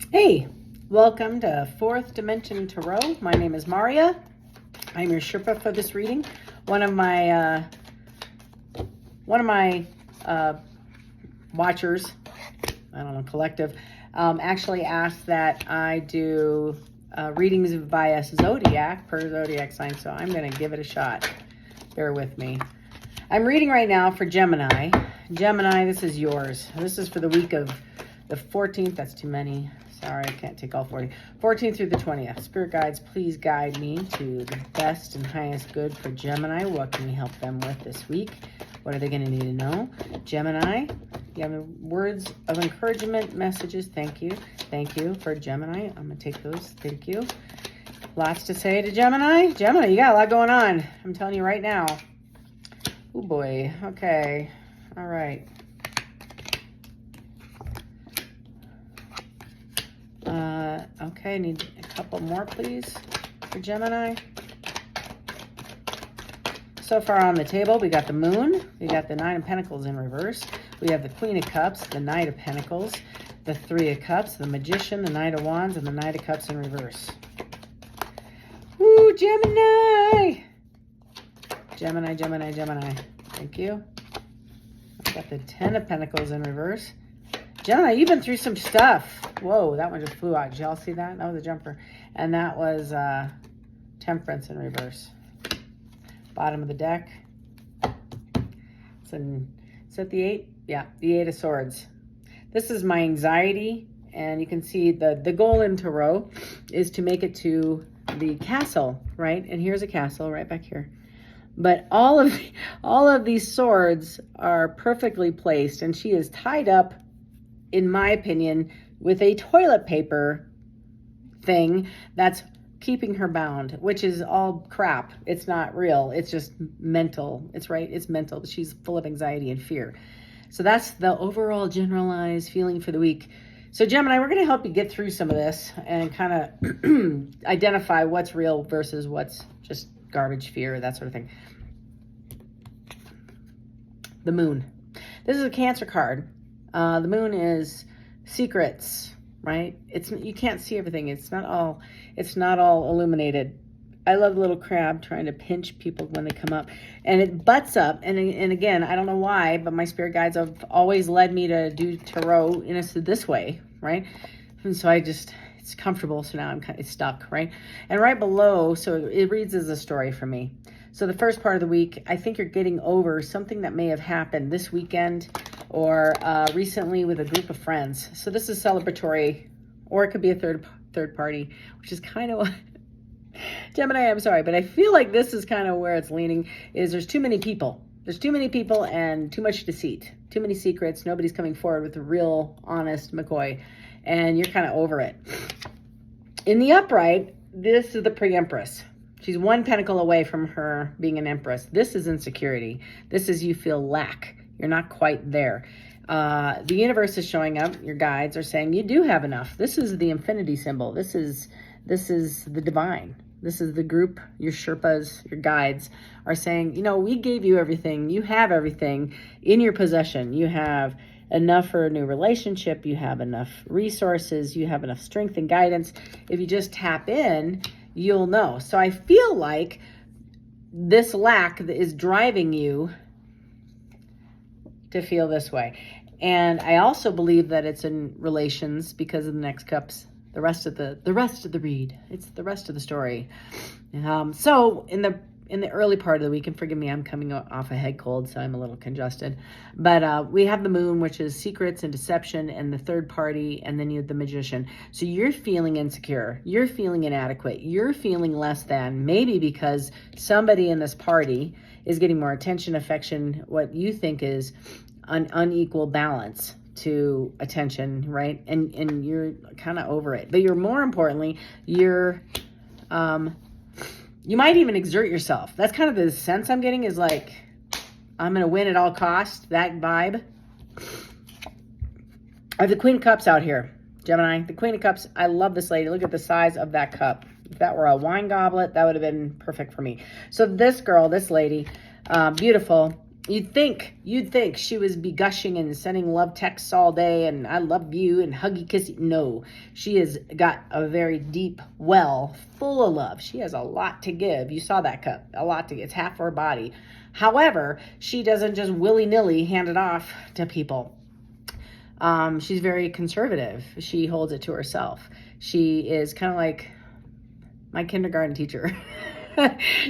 Hey, welcome to Fourth Dimension Tarot. My name is Maria. I'm your Sherpa for this reading. One of my watchers, I don't know, collective, actually asked that I do readings via zodiac per zodiac sign, so I'm going to give it a shot. Bear with me. I'm reading right now for Gemini. Gemini, this is yours. This is for the week of the 14th. That's too many. Sorry, I can't take all 40. 14th through the 20th. Spirit guides, please guide me to the best and highest good for Gemini. What can we help them with this week? What are they going to need to know? Gemini, you have words of encouragement, messages. Thank you. Thank you for Gemini. I'm going to take those. Thank you. Lots to say to Gemini. Gemini, you got a lot going on. I'm telling you right now. Oh boy. Okay. All right. Okay, need a couple more, please, for Gemini. So far on the table, we got the Moon, we got the Nine of Pentacles in reverse, we have the Queen of Cups, the Knight of Pentacles, the Three of Cups, the Magician, the Knight of Wands, and the Knight of Cups in reverse. Woo, Gemini! Gemini, Gemini, Gemini. Thank you. I've got the Ten of Pentacles in reverse. Gemini, you've been through some stuff. Whoa, that one just flew out. Did y'all see that? That was a jumper. And that was Temperance in reverse. Bottom of the deck. Is that the 8? Yeah, the 8 of Swords. This is my anxiety. And you can see the goal in Tarot is to make it to the castle, right? And here's a castle right back here. But all of these swords are perfectly placed. And she is tied up, in my opinion, with a toilet paper thing that's keeping her bound, which is all crap. It's not real. It's just mental. It's right. It's mental. She's full of anxiety and fear. So that's the overall generalized feeling for the week. So Gemini, we're going to help you get through some of this and kind of identify what's real versus what's just garbage, fear, that sort of thing. The Moon. This is a Cancer card. The Moon is secrets, right? You can't see everything. It's not all illuminated. I love the little crab trying to pinch people when they come up, and it butts up. And again, I don't know why, but my spirit guides have always led me to do tarot in this way, right? And so it's comfortable. So now I'm kind of stuck, right? And right below, so it reads as a story for me. So the first part of the week, I think you're getting over something that may have happened this weekend or recently with a group of friends. So this is celebratory, or it could be a third party, which is kind of Gemini, I'm sorry, but I feel like this is kind of where it's leaning, is there's too many people. There's too many people and too much deceit, too many secrets. Nobody's coming forward with a real, honest McCoy, and you're kind of over it. In the upright, this is the pre-empress. She's one pentacle away from her being an empress. This is insecurity. This is you feel lack. You're not quite there. The universe is showing up. Your guides are saying you do have enough. This is the infinity symbol. This is the divine. This is the group. Your Sherpas, your guides are saying, we gave you everything. You have everything in your possession. You have enough for a new relationship. You have enough resources. You have enough strength and guidance. If you just tap in, you'll know. So I feel like this lack is driving you to feel this way. And I also believe that it's in relations because of the next cups, the rest of the read. It's the rest of the story. So in the early part of the week, and forgive me, I'm coming off a head cold, so I'm a little congested. But we have the Moon, which is secrets and deception, and the third party, and then you have the Magician. So you're feeling insecure. You're feeling inadequate. You're feeling less than, maybe because somebody in this party is getting more attention, affection, what you think is an unequal balance to attention, right? And you're kind of over it. But you're more importantly, you might even exert yourself. That's kind of the sense I'm getting, is like, I'm going to win at all costs, that vibe. I have the Queen of Cups out here, Gemini. The Queen of Cups, I love this lady. Look at the size of that cup. If that were a wine goblet, that would have been perfect for me. So this girl, this lady, beautiful. You'd think she was be gushing and sending love texts all day and I love you and huggy kissy. No, she has got a very deep well full of love. She has a lot to give. You saw that cup, a lot to give. It's half her body. However, she doesn't just willy-nilly hand it off to people. She's very conservative. She holds it to herself. She is kind of like my kindergarten teacher.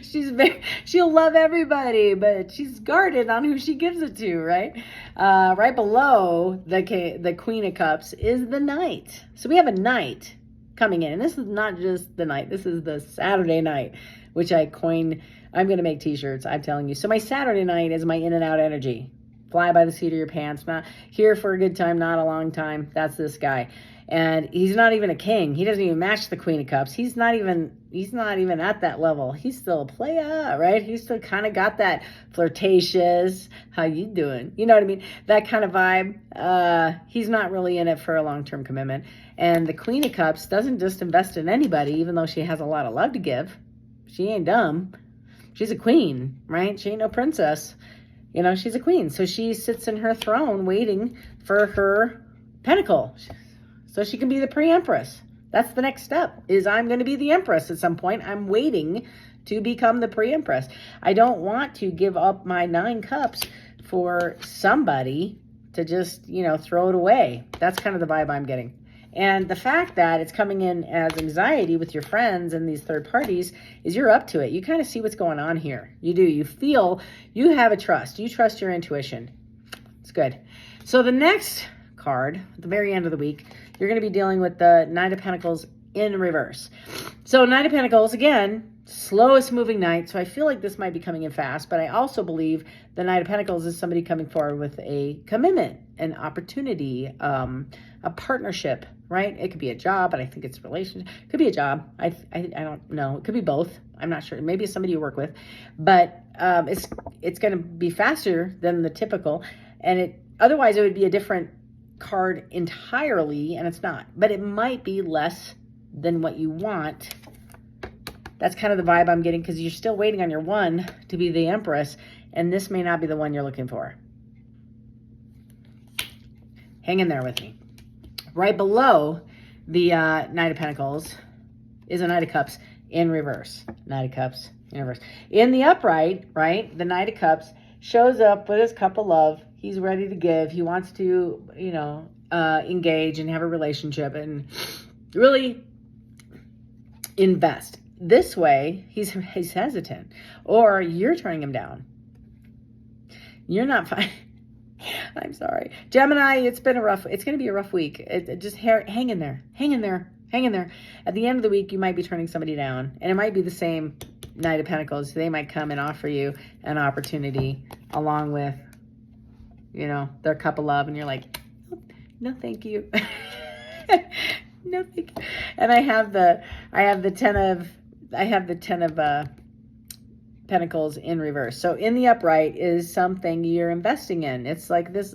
She'll love everybody, but she's guarded on who she gives it to, right? Right below the Queen of Cups is the Knight. So we have a Knight coming in. And this is not just the Knight. This is the Saturday night, which I coined. I'm going to make t-shirts, I'm telling you. So my Saturday night is my in and out energy. Fly by the seat of your pants. Not here for a good time, not a long time. That's this guy. And he's not even a king. He doesn't even match the Queen of Cups. He's not even at that level. He's still a playa, right? He's still kind of got that flirtatious, how you doing? You know what I mean? That kind of vibe. He's not really in it for a long-term commitment. And the Queen of Cups doesn't just invest in anybody, even though she has a lot of love to give. She ain't dumb. She's a queen, right? She ain't no princess. You know, she's a queen. So she sits in her throne waiting for her pentacle, so she can be the pre-empress. That's the next step, is I'm going to be the empress at some point. I'm waiting to become the pre-empress. I don't want to give up my 9 cups for somebody to just, throw it away. That's kind of the vibe I'm getting. And the fact that it's coming in as anxiety with your friends and these third parties is you're up to it. You kind of see what's going on here. You do. You feel you have a trust. You trust your intuition. It's good. So the next card at the very end of the week, you're going to be dealing with the Knight of Pentacles in reverse. So Knight of Pentacles, again, slowest moving knight. So I feel like this might be coming in fast, but I also believe the Knight of Pentacles is somebody coming forward with a commitment, an opportunity, a partnership, right? It could be a job, but I think it's a relationship. It could be a job. I don't know. It could be both. I'm not sure. Maybe it's somebody you work with, but it's going to be faster than the typical, and otherwise it would be a different card entirely, and it's not, but it might be less than what you want. That's kind of the vibe I'm getting, because you're still waiting on your one to be the Empress, and this may not be the one you're looking for. Hang in there with me. Right below the Knight of Pentacles is a Knight of Cups in reverse. Knight of Cups in reverse. In the upright, right, the Knight of Cups shows up with his cup of love. He's ready to give. He wants to, engage and have a relationship and really invest. This way, he's hesitant, or you're turning him down. You're not fine. I'm sorry, Gemini. It's going to be a rough week. Just hang in there. Hang in there. Hang in there. At the end of the week, you might be turning somebody down, and it might be the same Knight of Pentacles. They might come and offer you an opportunity along with, their cup of love, and you're like, no, thank you. No, thank you. And I have the ten of Pentacles in reverse. So in the upright is something you're investing in. It's like this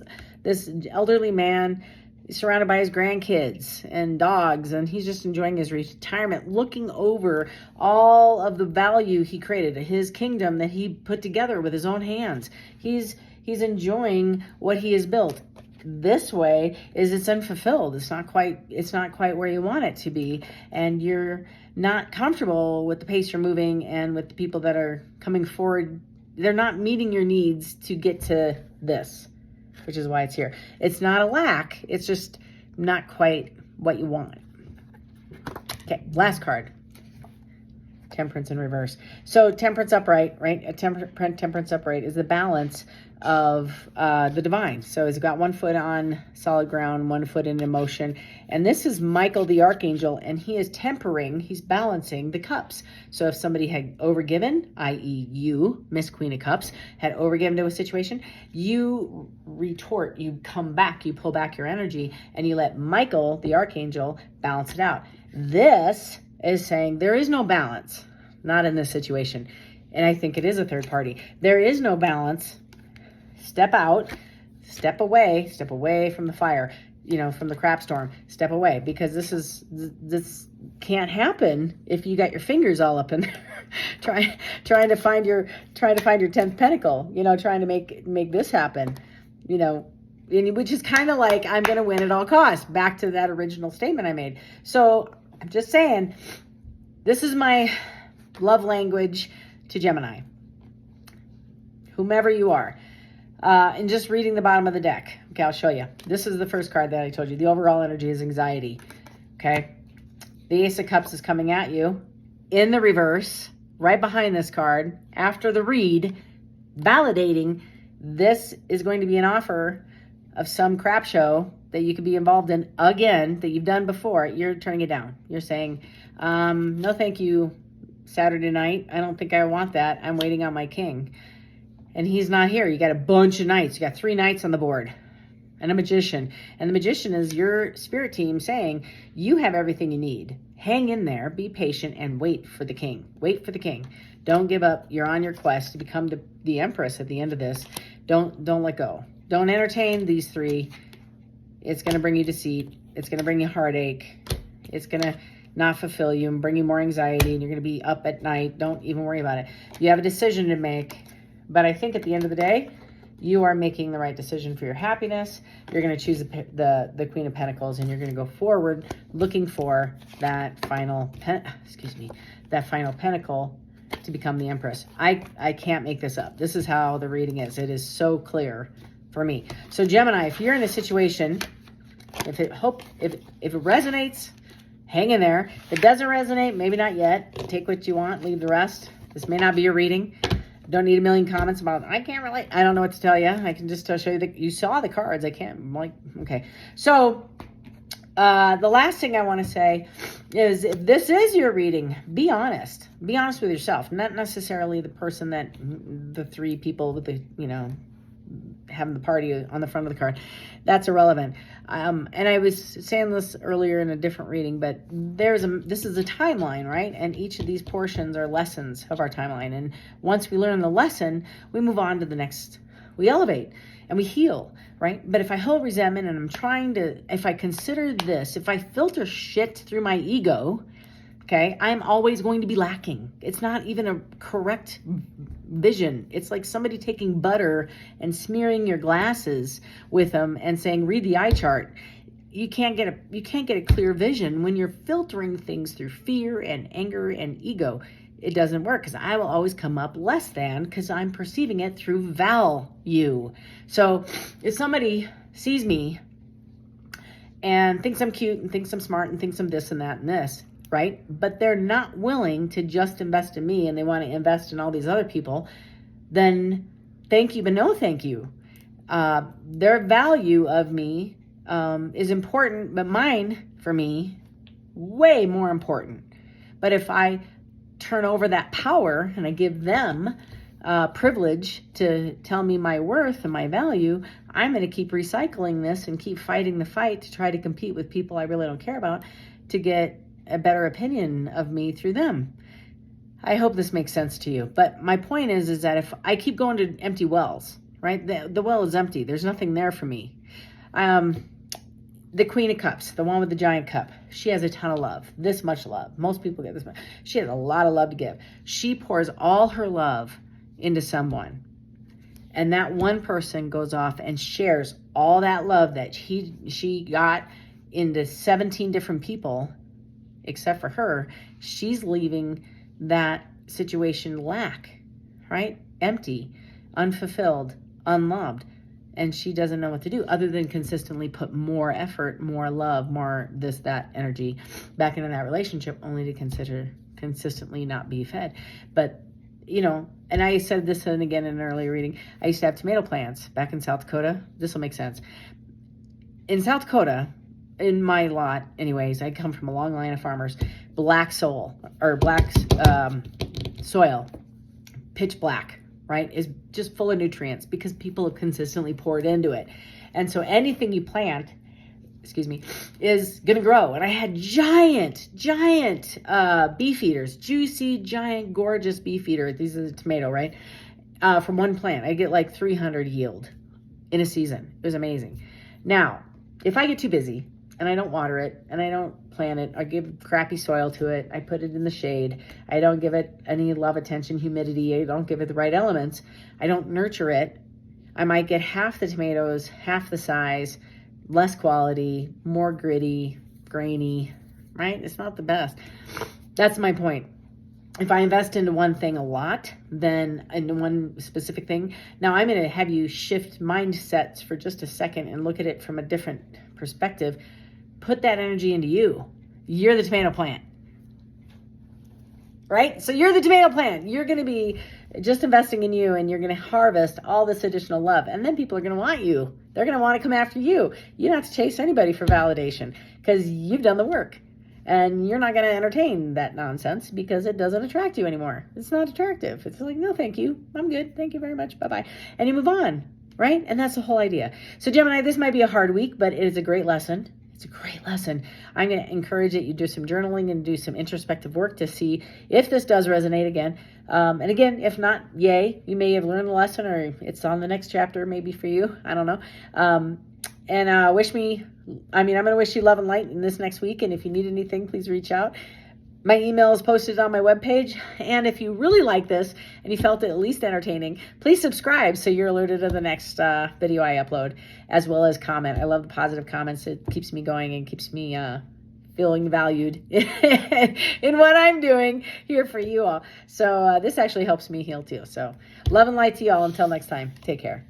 elderly man surrounded by his grandkids and dogs, and he's just enjoying his retirement, looking over all of the value he created, his kingdom that he put together with his own hands. He's enjoying what he has built. This way is it's unfulfilled. It's not quite where you want it to be, and you're not comfortable with the pace you're moving and with the people that are coming forward. They're not meeting your needs to get to this, which is why it's here. It's not a lack. It's just not quite what you want. Okay, last card. Temperance in reverse. So Temperance upright, right? Temperance upright is the balance of the divine. So it's got one foot on solid ground, one foot in emotion. And this is Michael the Archangel, and he is tempering, he's balancing the cups. So if somebody had overgiven, i.e. you, Miss Queen of Cups, had overgiven to a situation, you retort, you come back, you pull back your energy, and you let Michael the Archangel balance it out. This is saying there is no balance, not in this situation. And I think it is a third party. There is no balance. Step out, step away from the fire. from the crap storm, step away, because this can't happen if you got your fingers all up in there trying to find your 10th pentacle, trying to make this happen, which is kind of like, I'm going to win at all costs, back to that original statement I made. So I'm just saying, this is my love language to Gemini, whomever you are. And just reading the bottom of the deck. Okay, I'll show you. This is the first card that I told you. The overall energy is anxiety. Okay. The Ace of Cups is coming at you in the reverse, right behind this card, after the read, validating this is going to be an offer of some crap show that you could be involved in again, that you've done before. You're turning it down. You're saying, no thank you, Saturday night. I don't think I want that. I'm waiting on my king. And he's not here. You got a bunch of knights. You got 3 knights on the board and a magician. And the magician is your spirit team saying, you have everything you need. Hang in there, be patient, and wait for the king. Wait for the king. Don't give up. You're on your quest to become the empress at the end of this. Don't let go. Don't entertain these 3. It's going to bring you deceit. It's going to bring you heartache. It's going to not fulfill you and bring you more anxiety, and you're going to be up at night. Don't even worry about it. You have a decision to make. But I think at the end of the day, you are making the right decision for your happiness. You're going to choose the Queen of Pentacles, and you're going to go forward looking for that final pentacle to become the Empress. I can't make this up. This is how the reading is. It is so clear for me. So Gemini, if you're in a situation, if it resonates, hang in there. If it doesn't resonate, maybe not yet. Take what you want, leave the rest. This may not be your reading. Don't need a million comments about, I can't relate. I don't know what to tell you. I can just show you that you saw the cards. I can't, okay. So the last thing I want to say is, if this is your reading, be honest. Be honest with yourself. Not necessarily the person that, the 3 people with the, having the party on the front of the card. That's irrelevant. And I was saying this earlier in a different reading, but this is a timeline, right? And each of these portions are lessons of our timeline. And once we learn the lesson, we move on to the next. We elevate and we heal, right? But if I hold resentment and if I consider this, if I filter shit through my ego, okay, I'm always going to be lacking. It's not even a correct vision. It's like somebody taking butter and smearing your glasses with them and saying, read the eye chart. You can't get a clear vision when you're filtering things through fear and anger and ego. It doesn't work, because I will always come up less than, because I'm perceiving it through value. So if somebody sees me and thinks I'm cute and thinks I'm smart and thinks I'm this and that and this, right? But they're not willing to just invest in me, and they want to invest in all these other people, then thank you, but no thank you. Their value of me is important, but mine, for me, way more important. But if I turn over that power and I give them privilege to tell me my worth and my value, I'm going to keep recycling this and keep fighting the fight to try to compete with people I really don't care about to get a better opinion of me through them. I hope this makes sense to you. But my point is that if I keep going to empty wells, right? The well is empty. There's nothing there for me. The Queen of Cups, the one with the giant cup, she has a ton of love. This much love. Most people get this much. She has a lot of love to give. She pours all her love into someone. And that one person goes off and shares all that love that she got into 17 different people. Except for her, she's leaving that situation right? Empty, unfulfilled, unloved. And she doesn't know what to do other than consistently put more effort, more love, more this, that energy back into that relationship, only to consistently not be fed. But, and I said this again in an earlier reading, I used to have tomato plants back in South Dakota. This will make sense. In South Dakota, in my lot, anyways, I come from a long line of farmers. Black soil, pitch black, right, is just full of nutrients because people have consistently poured into it. And so anything you plant, is going to grow. And I had giant beef eaters, juicy, giant, gorgeous beef eater. These are the tomato, right? From one plant, I get like 300 yield in a season. It was amazing. Now, if I get too busy and I don't water it and I don't plant it, I give crappy soil to it, I put it in the shade, I don't give it any love, attention, humidity, I don't give it the right elements, I don't nurture it, I might get half the tomatoes, half the size, less quality, more gritty, grainy, right? It's not the best. That's my point. If I invest into one thing a lot, then into one specific thing, now I'm going to have you shift mindsets for just a second and look at it from a different perspective. Put that energy into you. You're the tomato plant, right? So you're the tomato plant. You're going to be just investing in you, and you're going to harvest all this additional love. And then people are going to want you. They're going to want to come after you. You don't have to chase anybody for validation because you've done the work. And you're not going to entertain that nonsense because it doesn't attract you anymore. It's not attractive. It's like, no, thank you. I'm good. Thank you very much. Bye-bye. And you move on, right? And that's the whole idea. So Gemini, this might be a hard week, but it is a great lesson. It's a great lesson. I'm going to encourage that you do some journaling and do some introspective work to see if this does resonate again. And again, if not, yay. You may have learned the lesson, or it's on the next chapter maybe for you. I don't know. And I'm going to wish you love and light in this next week. And if you need anything, please reach out. My email is posted on my webpage. And if you really like this and you felt it at least entertaining, please subscribe so you're alerted of the next video I upload, as well as comment. I love the positive comments. It keeps me going and keeps me feeling valued in what I'm doing here for you all. So this actually helps me heal too. So love and light to you all. Until next time, take care.